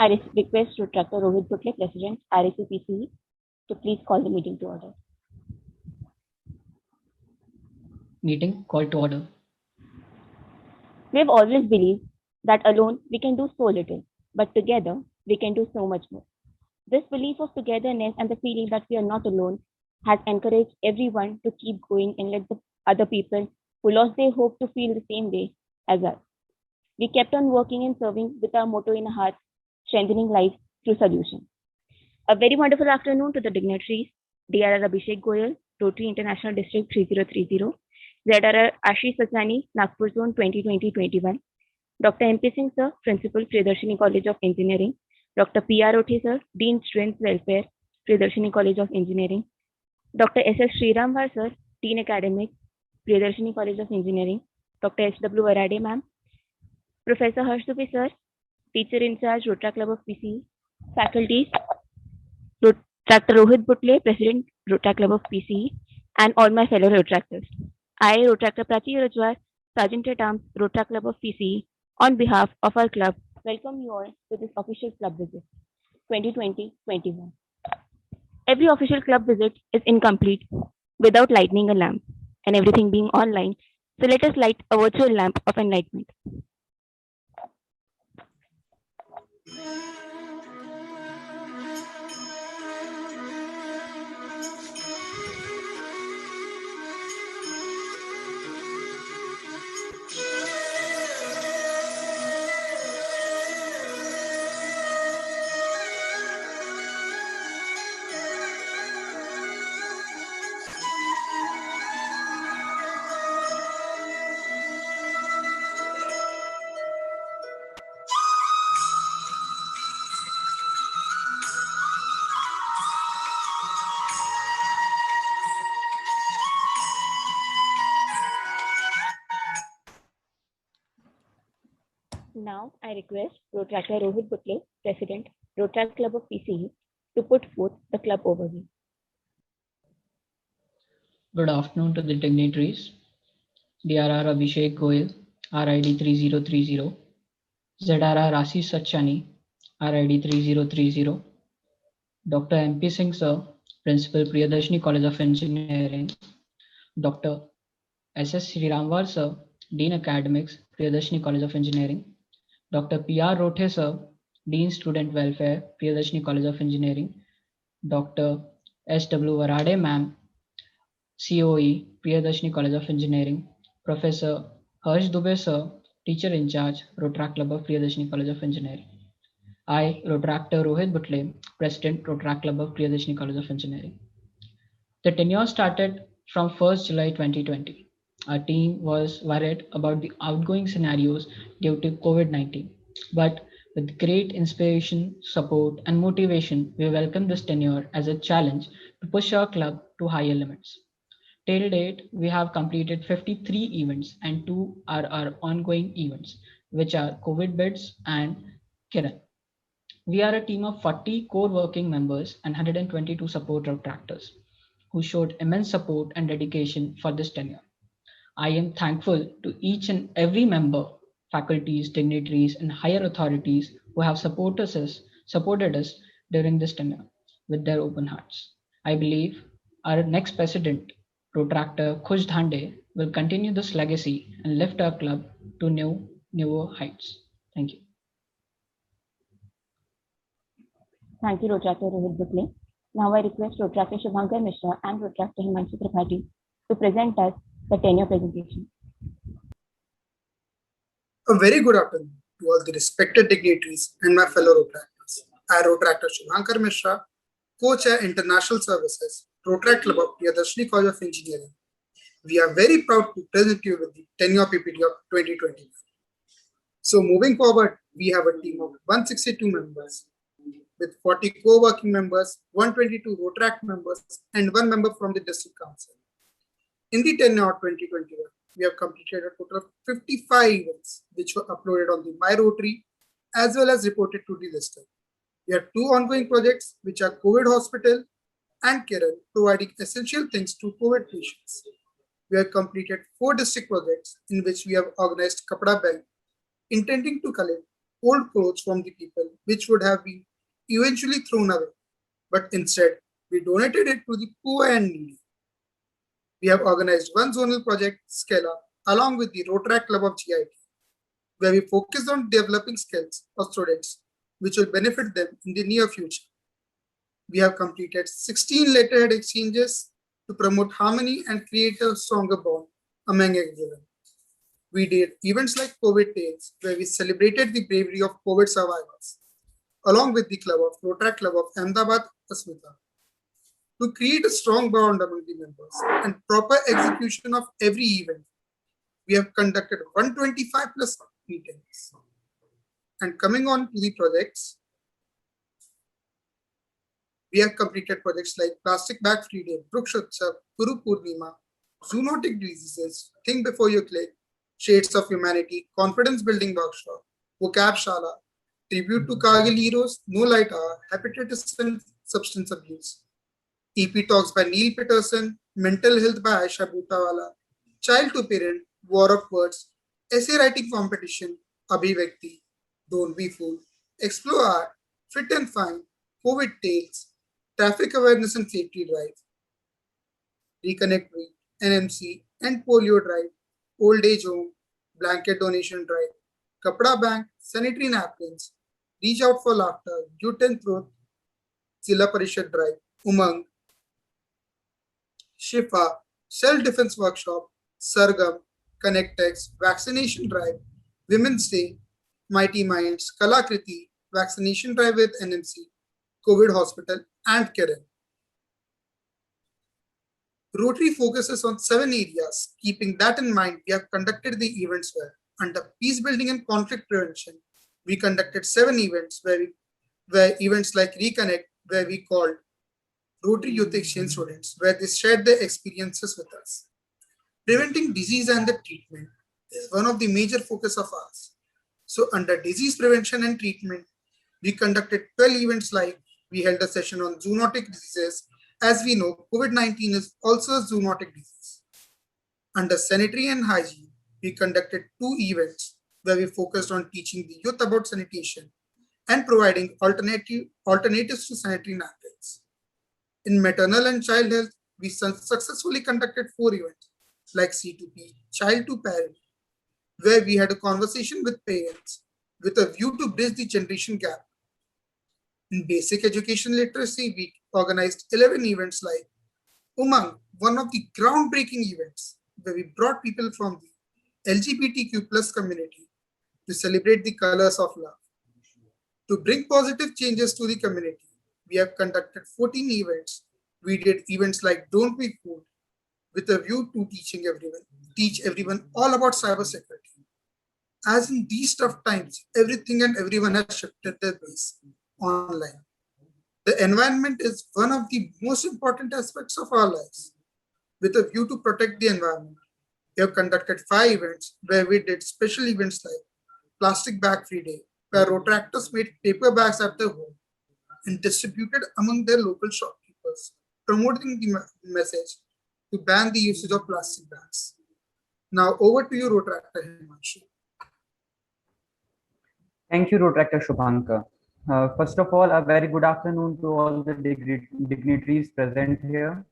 I request Dr. Rohit Butle, President, RACPCE, to please call the meeting to order. Meeting called to order. We have always believed that alone we can do so little, but together we can do so much more. This belief of togetherness and the feeling that we are not alone has encouraged everyone to keep going and let the other people who lost their hope to feel the same way as us. We kept on working and serving with our motto in our hearts, strengthening lives through solutions. A very wonderful afternoon to the dignitaries, DRR Abhishek Goyal, Rotary International District 3030, ZRR Ashish Sachani, Nagpur Zone 2020-21, Dr. MP Singh Sir, Principal, Priyadarshini College of Engineering, Dr. PR Othi Sir, Dean Students Welfare, Priyadarshini College of Engineering, Dr. S.S. Sriramvar Sir, Dean Academics, Priyadarshini College of Engineering, Dr. H.W. Varade Ma'am, Professor Harsh Dubey Sir, Teacher in Charge, Rotary Club of PCE, faculties, Dr. Rohit Butle, President, Rotary Club of PCE, and all my fellow Rotractors. I, Rotractor Prachi Rajwar, Sergeant at Arms, Rotary Club of PCE, on behalf of our club, welcome you all to this official club visit 2020-21. Every official club visit is incomplete without lighting a lamp and everything being online. So let us light a virtual lamp of enlightenment. Now I request Rotractor Rohit Butle, President, Rotary Club of PCE, to put forth the club overview. Good afternoon to the dignitaries. DRR Abhishek Goyal, RID 3030, ZRR Ashish Sachani, RID 3030, Dr. MP Singh Sir, Principal, Priyadarshini College of Engineering, Dr. S.S. Sriramvar Sir, Dean Academics, Priyadarshini College of Engineering, Dr. P.R. Rothe Sir, Dean Student Welfare, Priyadarshini College of Engineering, Dr. S.W. Varade Ma'am, COE, Priyadarshini College of Engineering, Professor Harsh Dubey Sir, Teacher in Charge, Rotary Club of Priyadarshini College of Engineering. I, Rotractor Rohit Butle, President, Rotary Club of Priyadarshini College of Engineering. The tenure started from 1st July 2020. Our team was worried about the outgoing scenarios due to COVID-19, but with great inspiration, support, and motivation, we welcome this tenure as a challenge to push our club to higher limits. Till date, we have completed 53 events and 2 are our ongoing events, which are COVID Bids and Kiran. We are a team of 40 core working members and 122 support Rotractors who showed immense support and dedication for this tenure. I am thankful to each and every member, faculties, dignitaries, and higher authorities who have supported us during this tenure with their open hearts. I believe our next president, Protractor Khush Dhande, will continue this legacy and lift our club to newer heights. Thank you. Thank you, Rotractor Rohit Butle. Now I request Rotractor Shubhankar Mishra and Rotractor Himanshu Tripathi to present us the tenure presentation. A very good afternoon to all the respected dignitaries and my fellow Rotractors. I, Rotractor Shubhankar Mishra, Co-Chair International Services, Rotary Club of Priyadarshini College of Engineering. We are very proud to present you with the tenure PPT of 2021. So moving forward, we have a team of 162 members with 40 co-working members, 122 Rotract members, and 1 member from the District Council. In the tenure of 2021, we have completed a total of 55 events which were uploaded on the My Rotary as well as reported to the lister. We have 2 ongoing projects which are COVID Hospital and Kiran, providing essential things to COVID patients. We have completed 4 district projects in which we have organized Kapda Bank, intending to collect old clothes from the people, which would have been eventually thrown away, but instead we donated it to the poor and needy. We have organized one zonal project, Scala, along with the Rotaract Club of GIT, where we focus on developing skills for students which will benefit them in the near future. We have completed 16 letterhead exchanges to promote harmony and create a stronger bond among everyone. We did events like COVID Tales, where we celebrated the bravery of COVID survivors, along with the Rotaract Club of Ahmedabad, Asmita. To create a strong bond among the members and proper execution of every event, we have conducted 125 plus meetings. And coming on to the projects, we have completed projects like Plastic Bag Free Day, Brukshotsav, Guru Purnima, Zoonotic Diseases, Think Before You Click, Shades of Humanity, Confidence Building Workshop, Vocab Shala, Tribute to Kargil Heroes, No Light Hour, Hepatitis and Substance Abuse, EP Talks by Neil Peterson, Mental Health by Aisha Bhutawala, Child to Parent, War of Words, Essay Writing Competition, Abhivekti, Don't Be Fooled, Explore Art, Fit and Fine, COVID Tales, Traffic Awareness and Safety Drive, Reconnect Week, NMC, and Polio Drive, Old Age Home, Blanket Donation Drive, Kapda Bank, Sanitary Napkins, Reach Out for Laughter, Youth and Truth, Zilla Parishad Drive, Umang, Shifa, Self Defense Workshop, Sargam, Connectex, Vaccination Drive, Women's Day, Mighty Minds, Kalakriti, Vaccination Drive with NMC, COVID Hospital, and Karen. Rotary focuses on 7 areas. Keeping that in mind, we have conducted the events well. Under peace building and conflict prevention, we conducted 7 events where events like Reconnect, where we called Rotary Youth Exchange students, where they shared their experiences with us. Preventing disease and the treatment is one of the major focus of ours. So under disease prevention and treatment, we conducted 12 events like we held a session on zoonotic diseases. As we know, COVID-19 is also a zoonotic disease. Under sanitary and hygiene, we conducted 2 events where we focused on teaching the youth about sanitation and providing alternatives to sanitary napkins. In maternal and child health, we successfully conducted 4 events like C2P, Child to Parent, where we had a conversation with parents with a view to bridge the generation gap. In basic education literacy, we organized 11 events like Umang, one of the groundbreaking events where we brought people from the LGBTQ plus community to celebrate the colors of love. To bring positive changes to the community, we have conducted 14 events. We did events like Don't Be Fooled with a view to teach everyone all about cybersecurity. As in these tough times, everything and everyone has shifted their base online. The environment is one of the most important aspects of our lives. With a view to protect the environment, we have conducted 5 events where we did special events like Plastic Bag Free Day, where Rotaractors made paper bags at their home and distributed among their local shopkeepers, promoting the message to ban the usage of plastic bags. Now over to you, Rotaractor Himanshu. Thank you, Rotaractor Shubhankar. First of all, a very good afternoon to all the dignitaries present here.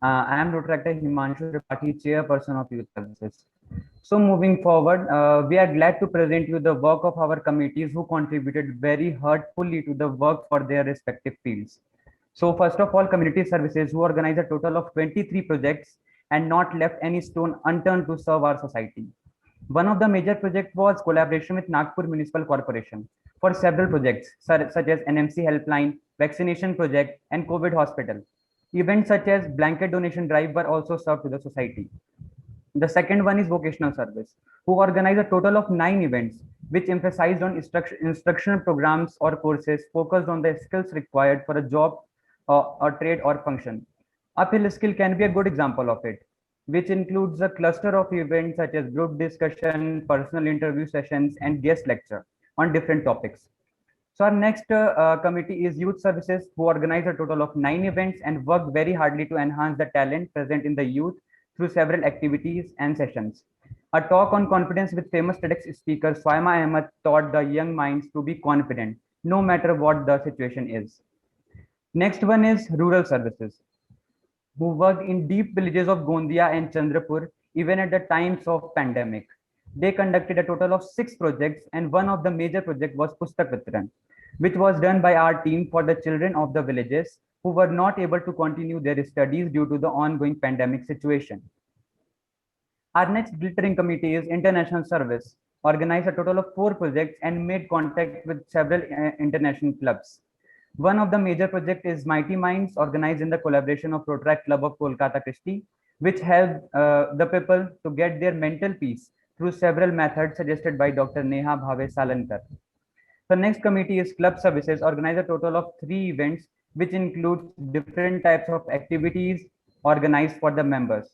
I am Rotaractor Himanshu Tripathi, Chairperson of Youth Services. So moving forward, we are glad to present you the work of our committees who contributed very heartfully to the work for their respective fields. So first of all, community services who organized a total of 23 projects and not left any stone unturned to serve our society. One of the major projects was collaboration with Nagpur Municipal Corporation for several projects such as NMC Helpline, Vaccination Project, and COVID Hospital. Events such as Blanket Donation Drive were also served to the society. The second one is vocational service, who organized a total of 9 events, which emphasized on instructional programs or courses focused on the skills required for a job or trade or function. Uphill skill can be a good example of it, which includes a cluster of events such as group discussion, personal interview sessions, and guest lecture on different topics. So our next committee is youth services, who organized a total of 9 events and worked very hardly to enhance the talent present in the youth through several activities and sessions. A talk on confidence with famous TEDx speaker Swaima Ahmed taught the young minds to be confident, no matter what the situation is. Next one is rural services, who worked in deep villages of Gondia and Chandrapur even at the times of pandemic. They conducted a total of 6 projects, and one of the major projects was Pustak Vitran, which was done by our team for the children of the villages who were not able to continue their studies due to the ongoing pandemic situation. Our next glittering committee is International Service, organized a total of 4 projects and made contact with several international clubs. One of the major projects is Mighty Minds, organized in the collaboration of Rotaract Club of Kolkata Christie, which helped the people to get their mental peace through several methods suggested by Dr. Neha Bhave Salankar. The next committee is Club Services, organized a total of 3 events, which includes different types of activities organized for the members.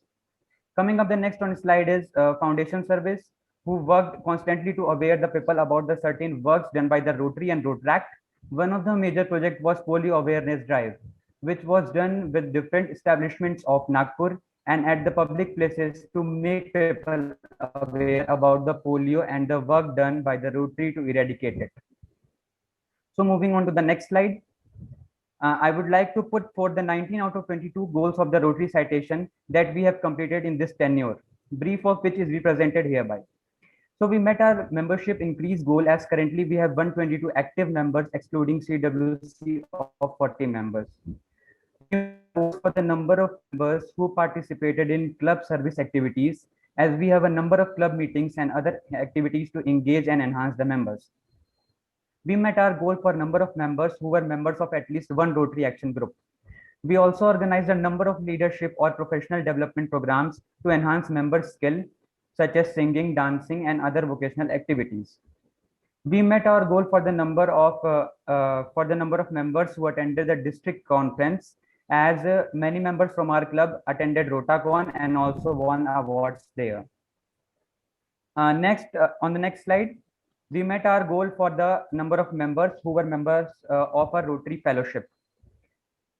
Coming up, the next on slide is Foundation Service, who worked constantly to aware the people about the certain works done by the Rotary and Rotaract. One of the major projects was Polio Awareness Drive, which was done with different establishments of Nagpur and at the public places to make people aware about the polio and the work done by the Rotary to eradicate it. So moving on to the next slide. I would like to put forth the 19 out of 22 goals of the Rotary citation that we have completed in this tenure, brief of which is represented hereby. So we met our membership increase goal, as currently we have 122 active members excluding CWC of 40 members. For the number of members who participated in club service activities, as we have a number of club meetings and other activities to engage and enhance the members. We met our goal for number of members who were members of at least one Rotary action group. We also organized a number of leadership or professional development programs to enhance members' skill, such as singing, dancing, and other vocational activities. We met our goal for the number of members who attended the district conference, as many members from our club attended Rotacon and also won awards there. On the next slide, we met our goal for the number of members who were members of our Rotary Fellowship.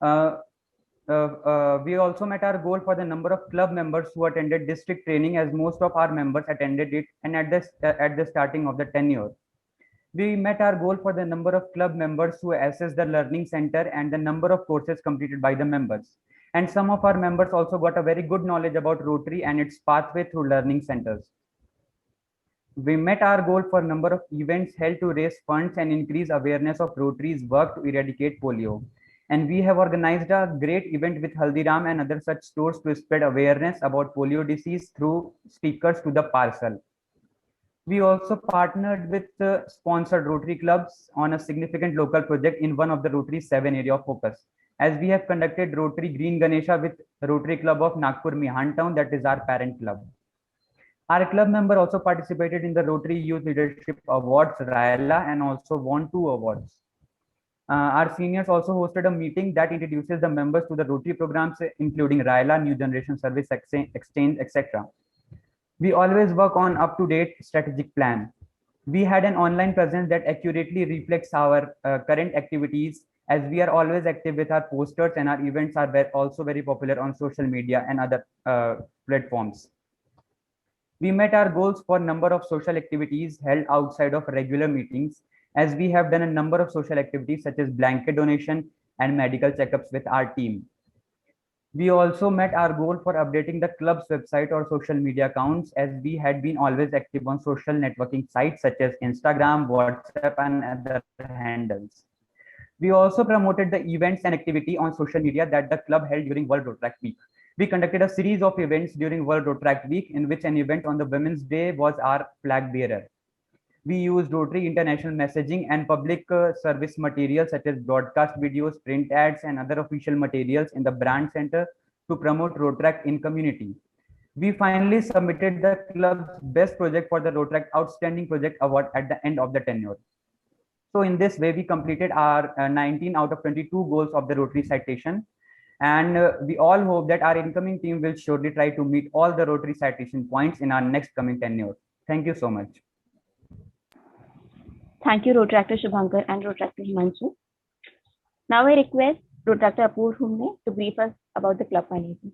We also met our goal for the number of club members who attended district training, as most of our members attended it and at the starting of the tenure. We met our goal for the number of club members who assessed the learning center and the number of courses completed by the members. And some of our members also got a very good knowledge about Rotary and its pathway through learning centers. We met our goal for number of events held to raise funds and increase awareness of Rotary's work to eradicate polio. And we have organized a great event with Haldiram and other such stores to spread awareness about polio disease through stickers to the parcel. We also partnered with sponsored Rotary clubs on a significant local project in one of the Rotary's 7 area of focus, as we have conducted Rotary Green Ganesha with Rotary Club of Nagpur Mihan Town, that is our parent club. Our club member also participated in the Rotary Youth Leadership Awards, RAYLA, and also won 2 awards. Our seniors also hosted a meeting that introduces the members to the Rotary programs, including RAYLA, New Generation Service Exchange, etc. We always work on up-to-date strategic plan. We had an online presence that accurately reflects our current activities, as we are always active with our posters, and our events are also very popular on social media and other platforms. We met our goals for number of social activities held outside of regular meetings, as we have done a number of social activities such as blanket donation and medical checkups with our team. We also met our goal for updating the club's website or social media accounts, as we had been always active on social networking sites such as Instagram, WhatsApp, and other handles. We also promoted the events and activity on social media that the club held during World Rotaract Week. We conducted a series of events during World Rotaract Week, in which an event on the Women's Day was our flag bearer. We used Rotary international messaging and public service materials such as broadcast videos, print ads, and other official materials in the brand center to promote Rotaract in community. We finally submitted the club's best project for the Rotaract Outstanding Project Award at the end of the tenure. So in this way, we completed our 19 out of 22 goals of the Rotary citation. And we all hope that our incoming team will surely try to meet all the Rotary citation points in our next coming tenure. Thank you so much. Thank you, Rotaractor Shubhankar and Rotaractor Himanshu. Now I request Rotaractor Apoor Humne to brief us about the club finances.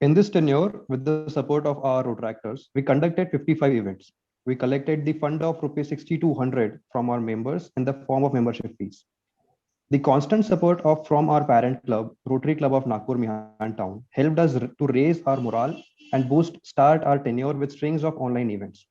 In this tenure, with the support of our Rotractors, we conducted 55 events. We collected the fund of rupees 6,200 from our members in the form of membership fees. The constant support from our parent club, Rotary Club of Nagpur Mihan Town, helped us to raise our morale and start our tenure with strings of online events.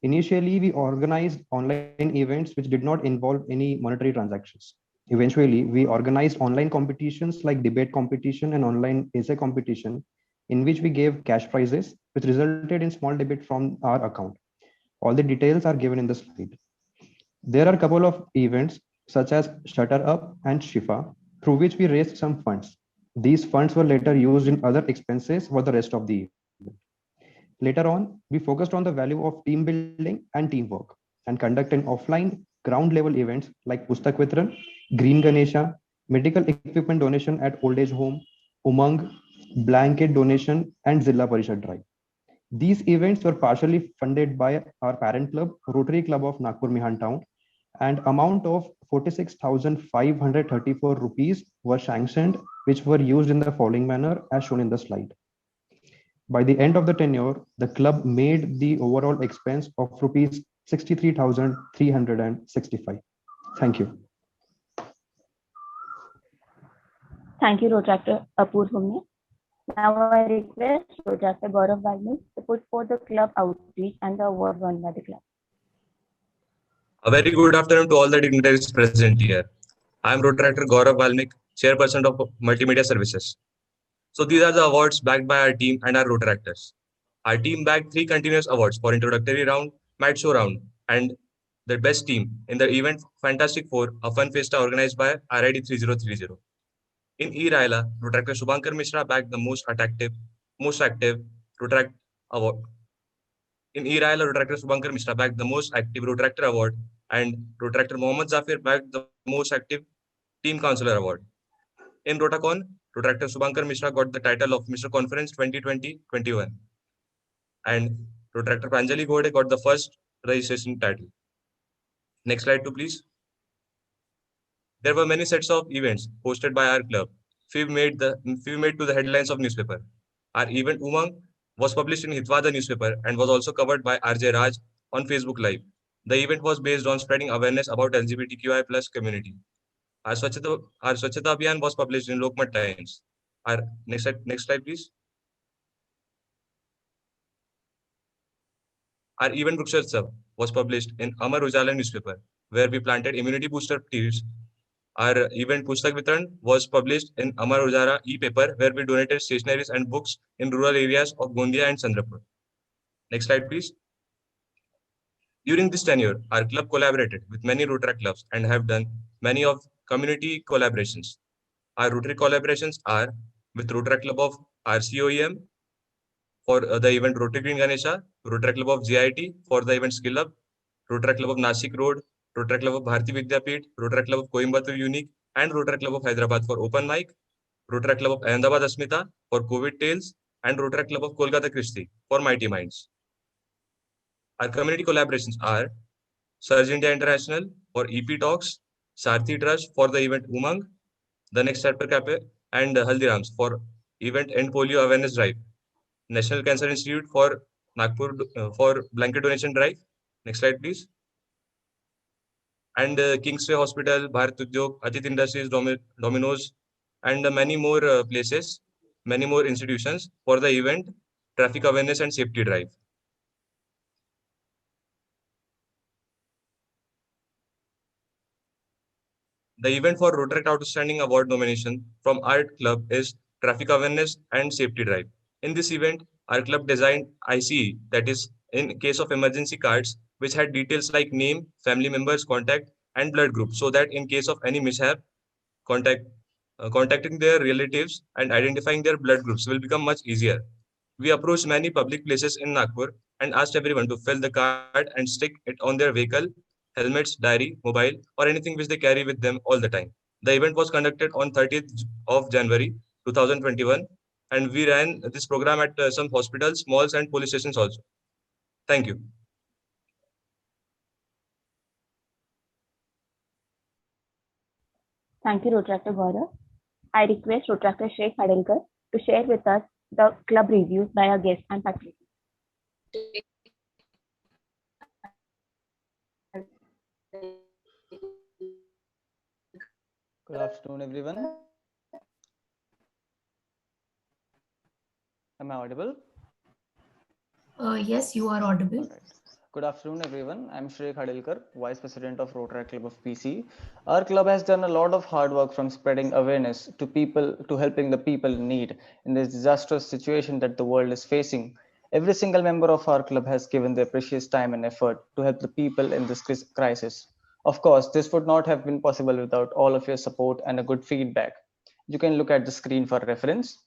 Initially, we organized online events which did not involve any monetary transactions. Eventually, we organized online competitions like debate competition and online essay competition, in which we gave cash prizes, which resulted in small debate from our account. All the details are given in the slide. There are a couple of events such as Shutter Up and Shifa, through which we raised some funds. These funds were later used in other expenses for the rest of the event. Later on, we focused on the value of team building and teamwork and conducted offline ground level events like Pustak Vitran, Green Ganesha, medical equipment donation at old age home, Umang, blanket donation, and Zilla Parishad drive. These events were partially funded by our parent club, Rotary Club of Nagpur Mihan Town, and amount of 46,534 rupees were sanctioned, which were used in the following manner as shown in the slide. By the end of the tenure, the club made the overall expense of rupees 63,365. Thank you. Thank you, Rotractor Apurva. Now I request Rotractor Gaurav Valmik to put forth the club outreach and the award won by the club. A very good afternoon to all the dignitaries present here. I am Rotractor Gaurav Valmik, Chairperson of Multimedia Services. So these are the awards backed by our team and our Rotractors. Our team bagged 3 continuous awards for introductory round, Mad Show round, and the best team in the event Fantastic Four, a fun festa organized by RID 3030. In E-Raila, Rotractor Shubhankar Mishra bagged the most active Rotract award. In E-Raila, Rotractor Shubhankar Mishra bagged the most active Rotractor award, and Rotractor Mohammad Zafir bagged the most active Team Counselor award. In Rotacon, Rotractor Shubhankar Mishra got the title of Mr. Conference 2020-21. And Rotractor Pranjali Gode got the first registration title. Next slide, please. There were many sets of events hosted by our club. Few made to the headlines of newspaper. Our event Umang was published in Hitwa, the newspaper, and was also covered by RJ Raj on Facebook Live. The event was based on spreading awareness about LGBTQI+ community. Our Swachhata Abhiyan was published in Lokmat Times. Our next slide, please. Our event Vrukshotsav was published in Amar Ujala newspaper, where we planted immunity booster trees. Our event Pustak Vitran was published in Amar Ujala e-paper, where we donated stationeries and books in rural areas of Gondia and Chandrapur. Next slide, please. During this tenure, our club collaborated with many Rotary clubs and have done many of community collaborations. Our Rotary collaborations are with Rotary Club of RCOEM for the event Rotary Green Ganesha, Rotary Club of GIT for the event Skill Up, Rotary Club of Nasik Road, Rotary Club of Bharati Vidyapeeth, Rotary Club of Coimbatore Unique, and Rotary Club of Hyderabad for Open Mic, Rotary Club of Ahmedabad Asmita for COVID Tales, and Rotary Club of Kolkata Christie for Mighty Minds. Our community collaborations are Surge India International for EP Talks, Sarthi Trust for the event Umang, The Next Chapter Cafe, and Haldirams for event End Polio Awareness Drive, National Cancer Institute for Nagpur for blanket donation drive. Next slide, please. And Kingsway Hospital, Bharat Udyog, Adit Industries, Domino's, and many more places, many more institutions for the event Traffic Awareness and Safety Drive. The event for Rotaract Outstanding Award nomination from our club is Traffic Awareness and Safety Drive. In this event, our club designed ICE, that is, in case of emergency cards, which had details like name, family members, contact, and blood group, so that in case of any mishap, contacting their relatives and identifying their blood groups will become much easier. We approached many public places in Nagpur and asked everyone to fill the card and stick it on their vehicle, helmets, diary, mobile, or anything which they carry with them all the time. The event was conducted on 30th of January 2021, and we ran this program at some hospitals, malls, and police stations also. Thank you. Thank you, Rotractor Gaurav. I request Rotractor Sheikh Hadalkar to share with us the club reviews by our guests and faculty. Good afternoon, everyone. Am I audible? Yes, you are audible. All right. Good afternoon, everyone. I'm Shrey Khadilkar, Vice President of Rotaract Club of PC. Our club has done a lot of hard work from spreading awareness to people to helping the people in need in this disastrous situation that the world is facing. Every single member of our club has given their precious time and effort to help the people in this crisis. Of course, this would not have been possible without all of your support and a good feedback. You can look at the screen for reference.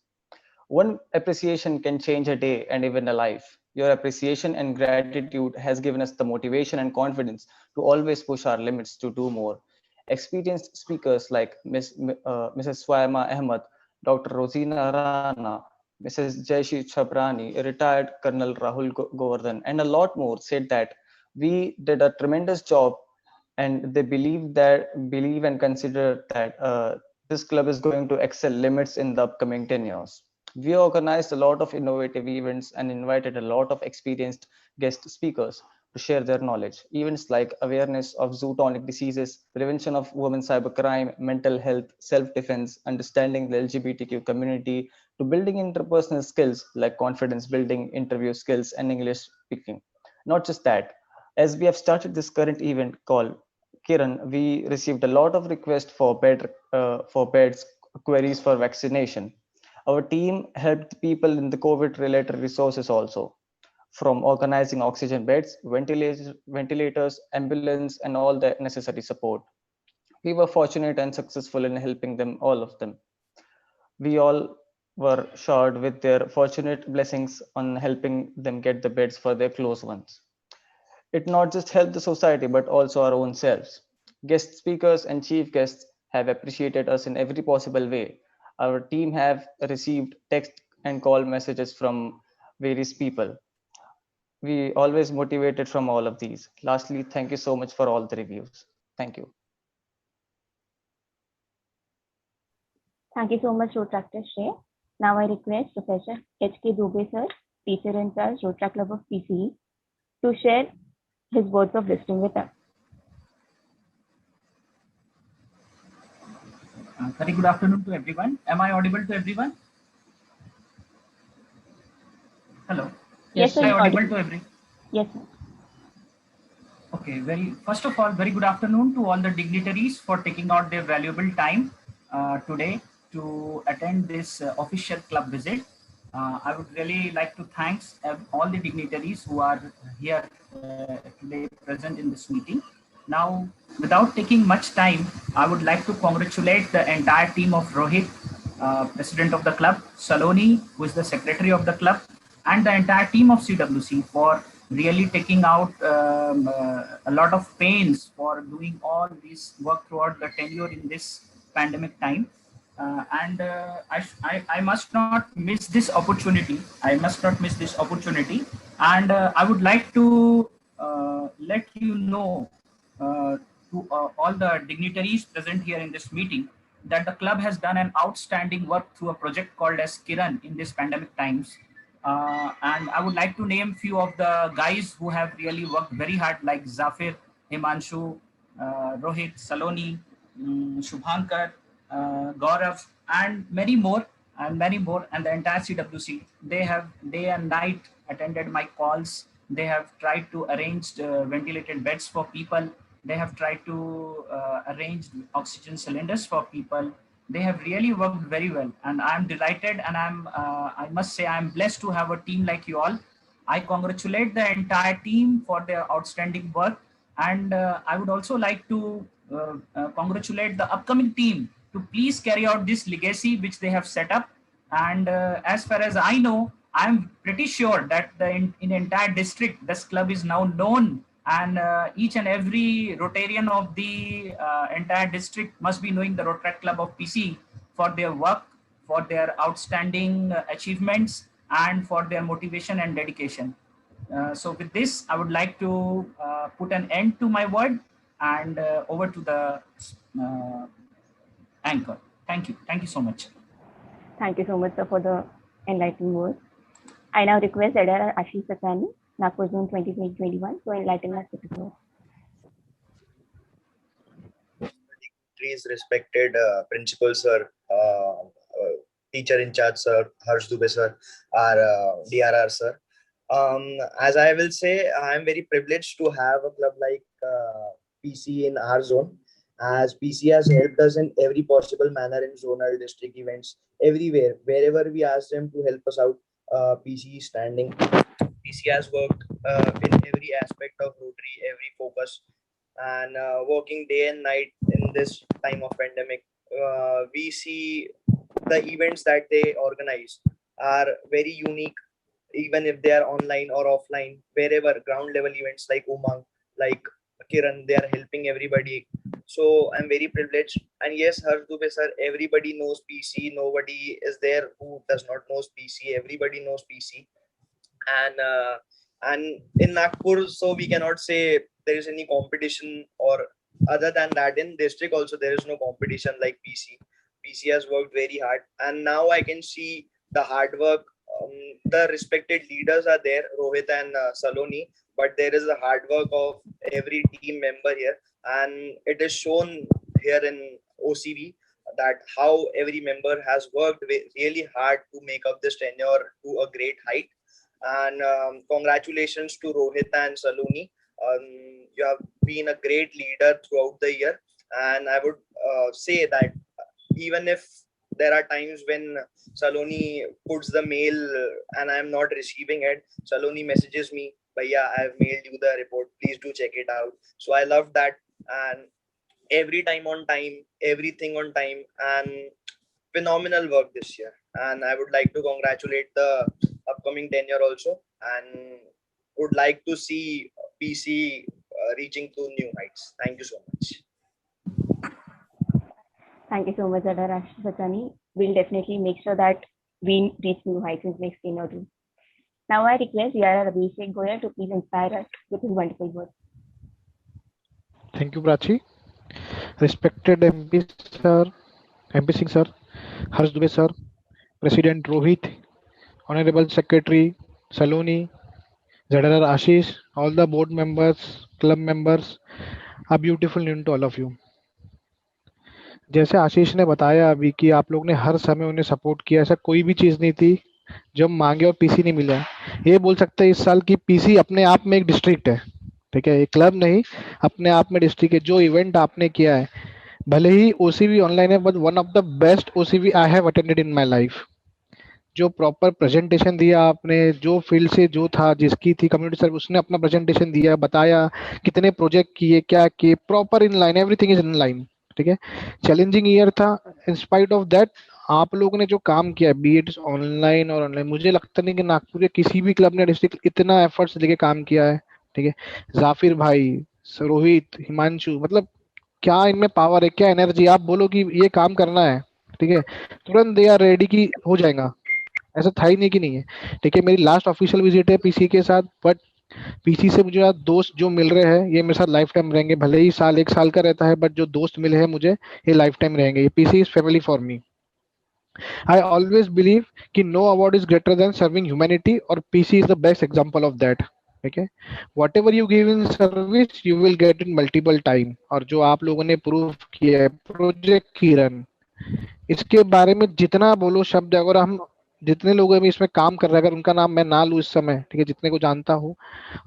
One appreciation can change a day and even a life. Your appreciation and gratitude has given us the motivation and confidence to always push our limits to do more. Experienced speakers like Mrs. Swayama Ahmed, Dr. Rosina Rana, Mrs. Jaishi Chabrani, retired Colonel Rahul Govardhan, and a lot more said that we did a tremendous job, and they believe and consider that this club is going to excel limits in the upcoming 10 years. We organized a lot of innovative events and invited a lot of experienced guest speakers to share their knowledge. Events like awareness of zootonic diseases, prevention of women cybercrime, mental health, self-defense, understanding the LGBTQ community, to building interpersonal skills like confidence building, interview skills, and English speaking. Not just that, as we have started this current event called Kiran, we received a lot of requests for beds, queries for vaccination. Our team helped people in the COVID-related resources also, from organizing oxygen beds, ventilators, ambulance, and all the necessary support. We were fortunate and successful in helping them, all of them. We all were showered with their fortunate blessings on helping them get the beds for their close ones. It not just helped the society, but also our own selves. Guest speakers and chief guests have appreciated us in every possible way. Our team have received text and call messages from various people. We always motivated from all of these. Lastly, thank you so much for all the reviews. Thank you. Thank you so much, Rotractor Shrey. Now I request Professor H.K. Dubey sir, teacher in charge, Rotaract Club of PCE, to share his words of wisdom with us. Very good afternoon to everyone. Am I audible to everyone? Hello. Yes, sir. Am I audible audible. to everyone? Yes, sir. Okay. First of all, very good afternoon to all the dignitaries for taking out their valuable time today to attend this official club visit. I would really like to thank all the dignitaries who are here today present in this meeting. Now, without taking much time, I would like to congratulate the entire team of Rohit, president of the club, Saloni, who is the secretary of the club, and the entire team of CWC for really taking out a lot of pains for doing all this work throughout the tenure in this pandemic time. I must not miss this opportunity. And I would like to let you know to all the dignitaries present here in this meeting that the club has done an outstanding work through a project called as Kiran in this pandemic times. And I would like to name few of the guys who have really worked very hard, like Zafir, Himanshu, Rohit, Saloni, Shubhankar, Gaurav, and many more, and the entire CWC. They have day and night attended my calls. They have tried to arrange ventilated beds for people. They have tried to arrange oxygen cylinders for people. They have really worked very well, and I'm delighted, and I must say I'm blessed to have a team like you all. I congratulate the entire team for their outstanding work, and I would also like to congratulate the upcoming team to please carry out this legacy which they have set up. And as far as I know, I'm pretty sure that in the entire district, this club is now known, and each and every Rotarian of the entire district must be knowing the Rotaract Club of PC for their work, for their outstanding achievements, and for their motivation and dedication. So with this, I would like to put an end to my word and over to the anchor. Thank you. Thank you so much. Thank you so much, sir, for the enlightening words. I now request Adara Ashish Sassani, Nagpur Zone 2021, to enlighten us with his words. Please respected principal sir, teacher in charge sir, Harsh Dubey sir, our DRR sir. As I will say, I am very privileged to have a club like PC in our zone, as PC has helped us in every possible manner in zonal district events, everywhere, wherever we ask them to help us out. PC is standing. PC has worked in every aspect of Rotary, every focus, and working day and night in this time of pandemic. We see the events that they organize are very unique, even if they are online or offline. Wherever ground level events like Umang, like Kiran, they are helping everybody. So I'm very privileged. And yes, Harsh Dubey sir, everybody knows PC. Nobody is there who does not knows PC. Everybody knows PC. And in Nagpur, so we cannot say there is any competition, or other than that in district also there is no competition like PC. PC has worked very hard, and now I can see the hard work. The respected leaders are there, Rohit and Saloni, but there is the hard work of every team member here, and it is shown here in OCV that how every member has worked really hard to make up this tenure to a great height. And congratulations to Rohit and Saloni. You have been a great leader throughout the year, and I would say that even if there are times when Saloni puts the mail and I am not receiving it, Saloni messages me, "Bhaiya, I have mailed you the report. Please do check it out." So I love that, and every time on time, everything on time, and phenomenal work this year. And I would like to congratulate the upcoming tenure also, and would like to see PC reaching to new heights. Thank you so much. Thank you so much, Adara Ashish Sassani. We'll definitely make sure that we reach new heights in next 10 or 2. Now I request Yara Abhishek Goyal to please inspire us with his wonderful words. Thank you, Prachi. Respected MP sir, MP Singh sir, Harsh Dubey sir, President Rohit, Honorable Secretary Saloni, ZRR Ashish, all the board members, club members, a beautiful noon to all of you. जैसे आशीष ने बताया अभी कि आप लोग ने हर समय उन्हें सपोर्ट किया, ऐसा कोई भी चीज नहीं थी जब मांगे और पीसी नहीं मिला। ये बोल सकते हैं इस साल की पीसी अपने आप में एक डिस्ट्रिक्ट है, ठीक है, एक क्लब नहीं, अपने आप में डिस्ट्रिक्ट है। जो इवेंट आपने किया है, भले ही ओसीवी ऑनलाइन है, but one of the best OCV I have attended in my life. जो प्रॉपर प्रेजेंटेशन दिया आपने, जो फील्ड से जो था, जिसकी थी कम्युनिटी सर्विस, उसने अपना प्रेजेंटेशन दिया, बताया कितने प्रोजेक्ट किए, क्या किए, proper in line, everything is in line, ठीक है। चैलेंजिंग ईयर था, इन स्पाइट ऑफ दैट आप लोगों ने जो काम किया, बी इट ऑनलाइन और ऑनलाइन, मुझे लगता नहीं कि नागपुर के किसी भी क्लब ने डिस्ट्रिक्ट इतना एफर्ट्स लेके काम किया है, ठीक है। जाफिर भाई, रोहित, हिमांशु, मतलब क्या इनमें पावर है, क्या एनर्जी, आप बोलो कि ये काम करना है, ठीक है, तुरंत दे आर रेडी की हो जाएगा, ऐसा था ही नहीं कि नहीं है, ठीक है। मेरी लास्ट ऑफिशियल विजिट है पीसी के साथ, बट पीसी से मुझे दोस्त जो मिल रहे हैं ये मेरे साथ लाइफ टाइम रहेंगे, भले ही साल एक साल का रहता है, बट जो दोस्त मिले हैं मुझे ये लाइफ टाइम रहेंगे। ये PC is family for me. I always believe कि no award is greater than serving humanity, और PC is the best example of that, ठीक है। Whatever you give in service you will get in multiple time, और जो आप लोगों ने prove किया है प्रोजेक्ट किरण, इसके बारे में जितना बोलो शब्द, अगर हम जितने लोग अभी इसमें काम कर रहे हैं, अगर उनका नाम मैं ना लूँ इस समय, ठीक है, जितने को जानता हूँ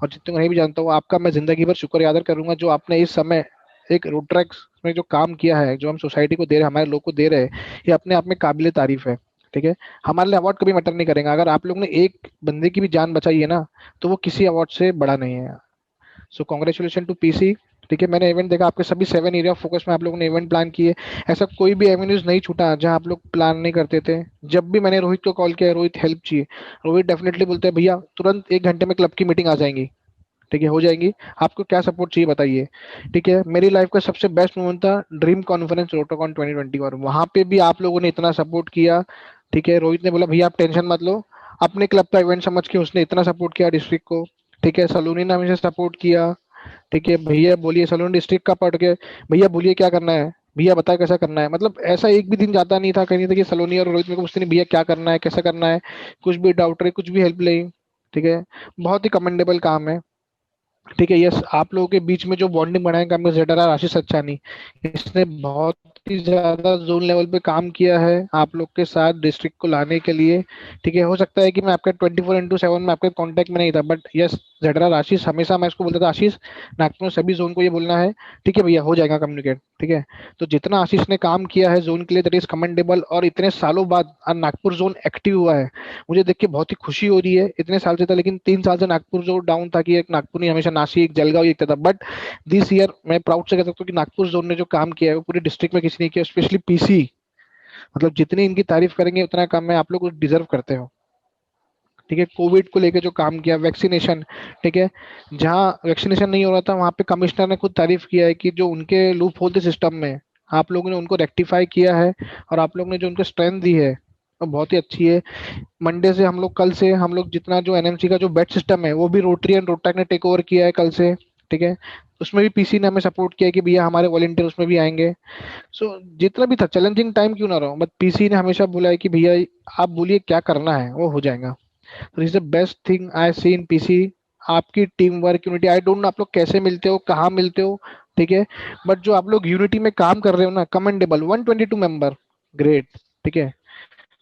और जितने को नहीं भी जानता हूँ, आपका मैं जिंदगी भर शुक्र याद करूंगा, जो आपने इस समय एक रोट्रैक्स में जो काम किया है, जो हम सोसाइटी को दे रहे हैं, हमारे लोग को दे रहे हैं, ये अपने आप में काबिल तारीफ है, ठीक है। हमारे लिए अवार्ड कभी मैटर नहीं करेगा, अगर आप लोग ने एक बंदे की भी जान बचाई है ना, तो वो किसी अवार्ड से बड़ा नहीं है। सो कॉन्ग्रेचुलेशन टू पीसी, ठीक है। मैंने इवेंट देखा, आपके सभी 7 एरिया ऑफ फोकस में आप लोगों ने इवेंट प्लान किए, ऐसा कोई भी एवेन्यूज नहीं छूटा जहां आप लोग प्लान नहीं करते थे। जब भी मैंने रोहित को कॉल किया, रोहित हेल्प चाहिए, रोहित डेफिनेटली बोलते हैं भैया तुरंत 1 घंटे में क्लब की मीटिंग आ जाएंगी, ठीक है, हो जाएंगी, आपको क्या सपोर्ट चाहिए बताइए, ठीक है। मेरी लाइफ का सबसे बेस्ट मोमेंट था ड्रीम कॉन्फ्रेंस रोटोकॉन 2021, वहां पे भी आप लोगों ने इतना सपोर्ट किया, ठीक है। रोहित ने बोला भैया आप टेंशन मत लो, अपने क्लब का इवेंट समझ के उसने इतना सपोर्ट किया डिस्ट्रिक्ट को, ठीक है। सलूनी ने हमेशा सपोर्ट किया, ठीक है। भैया बोलिए, सलून डिस्ट्रिक्ट का पढ़ के भैया बोलिए क्या करना है, भैया बताए कैसा करना है। मतलब ऐसा एक भी दिन जाता नहीं था कहीं तक कि सलोनी और रोहित मेरे को पूछते नहीं भैया क्या करना है, कैसा करना है, कुछ भी डाउट रहे, कुछ भी हेल्प ले। ठीक है, बहुत ही कमेंडेबल काम है। ठीक है, यस, आप लोगों के बीच में जो बॉन्डिंग बनाए काम में ZRR आशीष सच्चानी, इसने बहुत ही ज्यादा जोन लेवल पे काम किया है आप लोग के साथ डिस्ट्रिक्ट को लाने के लिए। ठीक है, हो सकता है कि मैं आपके 24/7 में आपके कांटेक्ट में नहीं था, बट यस, ZRR आशीष हमेशा मैं इसको बोलता था, आशीष नागपुर में सभी जोन को ये बोलना है। ठीक है भैया, हो जाएगा कम्युनिकेट। ठीक है, तो जितना आशीष ने काम किया है जोन के लिए, दैट इज कमेंडेबल। और इतने सालों बाद आज नागपुर जोन एक्टिव हुआ है, मुझे देख के बहुत ही खुशी हो रही है। इतने साल से था, लेकिन 3 साल से नागपुर जो डाउन था कि एक नागपुर नहीं, हमेशा नासिक जलगांव ही था। बट दिस ईयर मैं प्राउड से कह सकता हूँ कि नागपुर जोन ने जो काम किया है वो पूरे डिस्ट्रिक्ट में किसी ने किया, स्पेशली पीसी। मतलब जितनी इनकी तारीफ करेंगे उतना कम है, आप लोग डिजर्व करते हो। ठीक है, कोविड को लेके जो काम किया, वैक्सीनेशन। ठीक है, जहाँ वैक्सीनेशन नहीं हो रहा था वहां पे कमिश्नर ने खुद तारीफ किया है कि जो उनके लूप होल थे सिस्टम में, आप लोगों ने उनको रेक्टिफाई किया है, और आप लोगों ने जो उनको स्ट्रेंथ दी है वो बहुत ही अच्छी है। मंडे से हम लोग, कल से हम लोग जितना जो एनएमसी का जो बेड सिस्टम है वो भी रोटरी एंड रोटैक ने टेक ओवर किया है कल से। ठीक है, उसमें भी पीसी ने हमें सपोर्ट किया है कि भैया हमारे वॉलंटियर उसमें भी आएंगे। सो जितना भी था, चैलेंजिंग टाइम क्यों ना रहा, बट पीसी ने हमेशा बोला है कि भैया आप बोलिए क्या करना है वो हो जाएगा। तो this the best thing I see in PC. आपकी team work unity, I don't know आप लोग कैसे मिलते हो, कहाँ मिलते हो। ठीक है, बट जो आप लोग यूनिटी में काम कर रहे हो ना, कमेंडेबल। 122 member, great. ठीक है,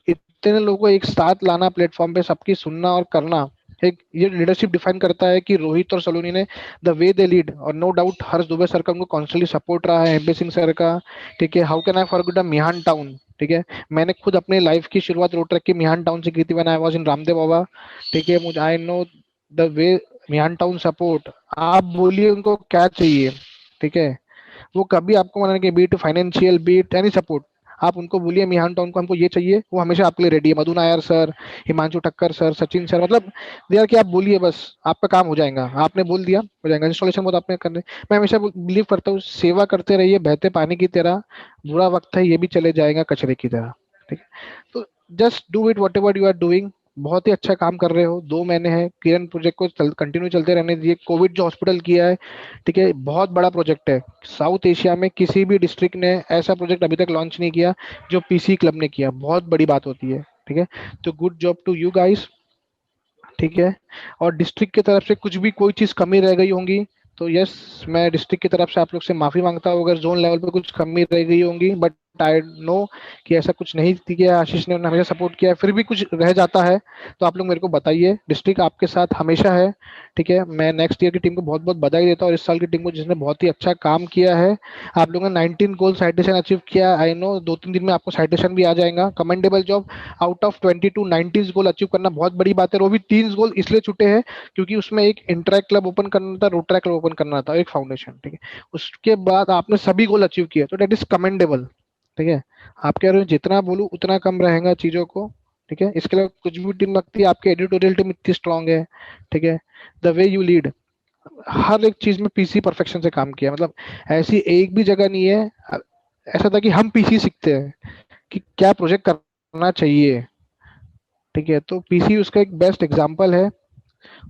इतने लोगों को एक साथ लाना प्लेटफॉर्म पे, सबकी सुनना और करना, एक ये लीडरशिप डिफाइन करता है कि रोहित और सलोनी ने द वे दे लीड। और नो डाउट हर्ष दुबे सर का उनको कॉन्स्टेंटली सपोर्ट रहा है, एमपी सिंह सर का। ठीक है, how can I forget the Mihan town. ठीक है, मैंने खुद अपने लाइफ की शुरुआत रोड ट्रैक की मिहान टाउन से की थी, when I was in Ramdev Baba. ठीक है, मुझे I know the way Mihan town support. आप बोलिए उनको क्या चाहिए। ठीक है, वो कभी आपको मना के be it financial be it any support, आप उनको बोलिए मिहान टाउन को हमको ये चाहिए, वो हमेशा आपके लिए रेडी है। Madhu Nair sir, Himanshu Thakkar sir, Sachin sir, मतलब देर कि आप बोलिए बस आपका काम हो जाएगा। आपने बोल दिया हो जाएगा, इंस्टॉलेशन बहुत आपने करने। मैं हमेशा बिलीव करता हूँ, सेवा करते रहिए बहते पानी की तरह, बुरा वक्त है ये भी चले जाएगा कचरे की तरह। ठीक है, तो just do it whatever you are doing. बहुत ही अच्छा काम कर रहे हो, 2 महीने हैं, किरण प्रोजेक्ट को कंटिन्यू चलते रहने दीजिए। कोविड जो हॉस्पिटल किया है, ठीक है, बहुत बड़ा प्रोजेक्ट है। साउथ एशिया में किसी भी डिस्ट्रिक्ट ने ऐसा प्रोजेक्ट अभी तक लॉन्च नहीं किया जो पीसी क्लब ने किया, बहुत बड़ी बात होती है। ठीक है, तो good job to you guys. ठीक है, और डिस्ट्रिक्ट की तरफ से कुछ भी कोई चीज कमी रह गई होंगी तो यस, मैं डिस्ट्रिक्ट की तरफ से आप लोग से माफी मांगता हूँ अगर जोन लेवल पे कुछ कमी रह गई होंगी। बट आई नो कि ऐसा कुछ नहीं किया, आशीष ने उन्हें हमेशा सपोर्ट किया है। फिर भी कुछ रह जाता है तो आप लोग मेरे को बताइए, डिस्ट्रिक्ट आपके साथ हमेशा है। ठीक है, मैं नेक्स्ट ईयर की टीम को बहुत बहुत बधाई देता हूँ, और इस साल की टीम को जिसने बहुत ही अच्छा काम किया है। आप लोगों ने 19 गोल साइटेशन अचीव किया। आई नो 2-3 दिन में आपको साइटेशन भी आ जाएगा। Commendable job. Out of 22 19 goal achieve करना बहुत बड़ी बात है। वो भी 3 गोल इसलिए छूटे हैं क्योंकि उसमें एक इंटरैक्ट क्लब ओपन करना था, रोटरैक क्लब ओपन करना था, एक फाउंडेशन। ठीक है, उसके बाद आपने सभी गोल अचीव किए, तो दैट इज कमेंडेबल। ठीक है, आपके बारे में जितना बोलूं उतना कम रहेगा चीजों को। ठीक है, इसके अलावा कुछ भी टीम लगती है, आपकी एडिटोरियल टीम इतनी स्ट्रांग है। ठीक है, द वे यू लीड, हर एक चीज में पीसी परफेक्शन से काम किया। मतलब ऐसी एक भी जगह नहीं है ऐसा था कि हम पीसी सीखते हैं कि क्या प्रोजेक्ट करना चाहिए। ठीक है, तो पीसी उसका एक बेस्ट एग्जांपल है।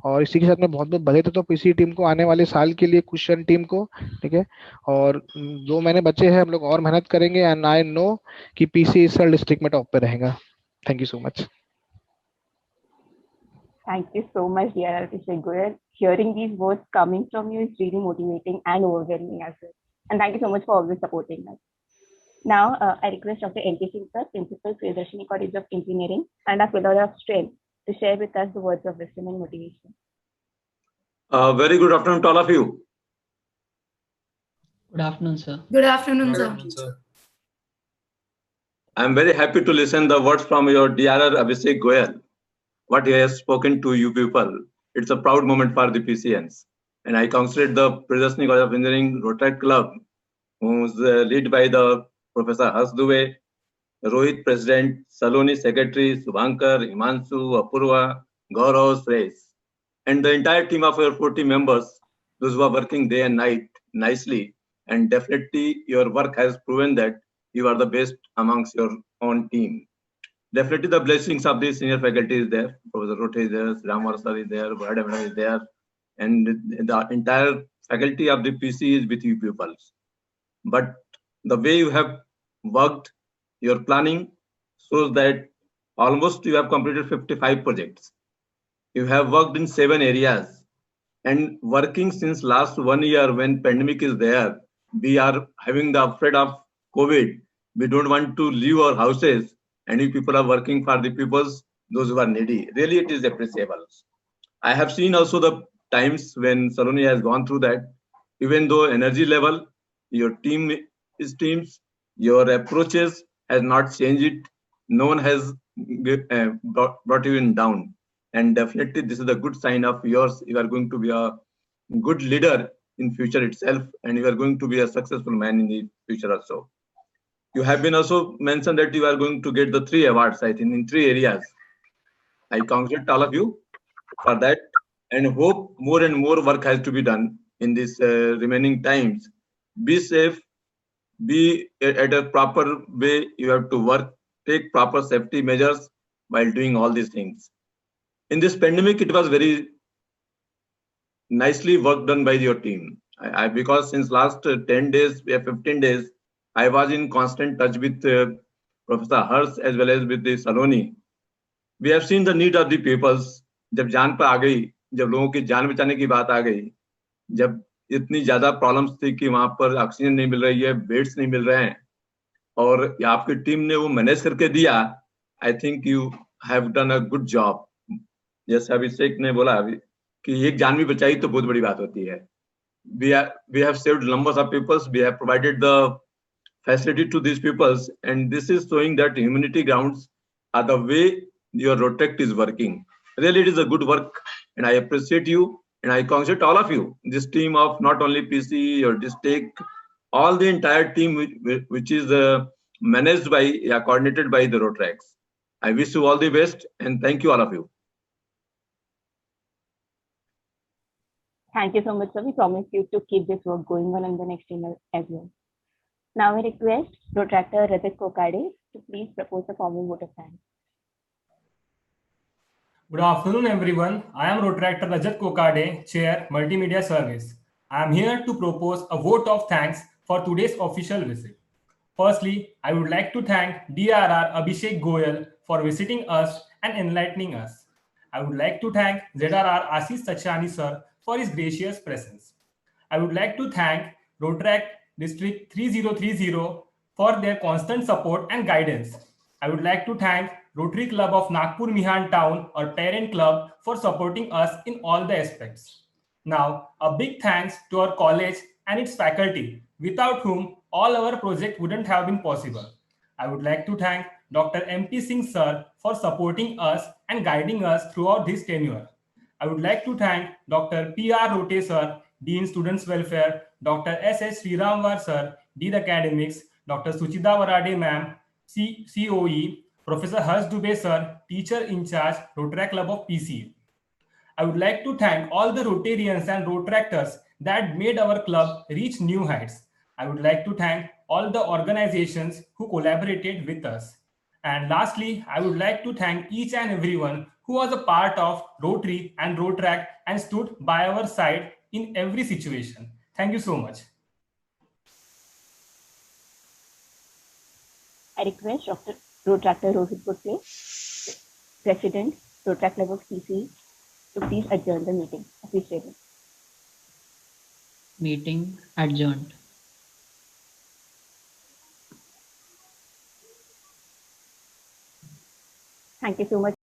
और इसी के साथ मैं बहुत बहुत बधाई देता हूँ पीसी टीम को आने वाले साल के लिए, कुशन टीम को। ठीक है, और 2 महीने बचे हैं, हम लोग और मेहनत करेंगे, एंड आई नो कि पीसी इस साल डिस्ट्रिक्ट में टॉप पे रहेगा। Thank you so much. Thank you so much, dear Abhishek Goyal. Hearing these words coming from you is really motivating and overwhelming as well. And thank you so much for always supporting us. Now, I request Dr. N.K. Singh sir, Principal, Priyadarshini College of Engineering, and our pillar of strength, to share with us the words of wisdom and motivation. Very good afternoon to all of you. Good afternoon, sir. Good afternoon, sir. I am very happy to listen the words from your DRR Abhishek Goyal. What he has spoken to you people. It's a proud moment for the PCNs. And I congratulate the Priyadarshini College of Engineering Rotary Club, who's led by the Professor Harsh Dubey, Rohit President, Saloni Secretary, Subhankar, Himanshu, Apurva, Gaurav, Suresh, and the entire team of your 40 members, those who are working day and night nicely. And definitely your work has proven that you are the best amongst your own team. Definitely the blessings of the senior faculty is there. Professor Rote is there, Ramar sir is there, Bhadam is there, and the entire faculty of the PC is with you pupils. But The way you have worked, your planning shows that almost you have completed 55 projects. You have worked in 7 areas and working since last 1 year when pandemic is there. We are having the afraid of COVID. We don't want to leave our houses, and you people are working for the peoples, those who are needy. Really, it is appreciable. I have seen also the times when Saloni has gone through that. Even though energy level, your team is teams, your approaches has not changed it. No one has brought you in down. And definitely this is a good sign of yours. You are going to be a good leader in future itself, and you are going to be a successful man in the future also. You have been also mentioned that you are going to get the 3 awards, I think, in 3 areas. I congratulate all of you for that and hope more and more work has to be done in this remaining times. Be safe, be at a proper way. You have to work, take proper safety measures while doing all these things. In this pandemic, it was very nicely work done by your team. Because since last 10 days, 15 days, I was in constant touch with Professor Hers as well as with the Saloni. We have seen the need of the peoples. जब जान पर आ गई, जब लोगों की जान बचाने की बात आ गई, जब इतनी ज्यादा प्रॉब्लम्स थी कि वहां पर ऑक्सीजन नहीं मिल रही है, बेड्स नहीं मिल रहे हैं, और आपकी टीम ने वो मैनेज करके दिया. I think you have done a good job. जैसे अभिषेक ने बोला अभी कि एक जान भी बचाई तो बहुत बड़ी बात होती है. We have saved numbers of peoples. We have provided the facility to these peoples, and this is showing that humanity grounds are the way your Rotaract is working. Really, it is a good work, and I appreciate you, and I congratulate all of you. This team of not only PC or district, all the entire team which is managed by, coordinated by the Rotaracts. I wish you all the best, and thank you all of you. Thank you so much, sir. We promise you to keep this work going on in the next year as well. Now I request Protractor Rajat Kokade to please propose the following vote of thanks. Good afternoon, everyone. I am Protractor Rajat Kokade, Chair, Multimedia Service. I am here to propose a vote of thanks for today's official visit. Firstly, I would like to thank DRR Abhishek Goyal for visiting us and enlightening us. I would like to thank ZRR Ashish Sachani sir for his gracious presence. I would like to thank Rotaract District 3030 for their constant support and guidance. I would like to thank Rotary Club of Nagpur Mihan Town, our parent club, for supporting us in all the aspects. Now, a big thanks to our college and its faculty, without whom all our project wouldn't have been possible. I would like to thank Dr. MP Singh sir for supporting us and guiding us throughout his tenure. I would like to thank Dr. P.R. Rote sir, Dean Students Welfare, Dr. S.S. Sriramvar sir, Dean Academics, Dr. Suchida Varade ma'am, COE, Professor Harsh Dubey sir, Teacher in Charge, Rotaract Club of PC. I would like to thank all the Rotarians and Rotaractors that made our club reach new heights. I would like to thank all the organizations who collaborated with us. And lastly, I would like to thank each and everyone who was a part of Rotary and Rotaract and stood by our side in every situation. Thank you so much. I request Dr. Protractor Rohit Gupte, President, Rotaract Club of PC, to please adjourn the meeting officially. Meeting adjourned. Thank you so much.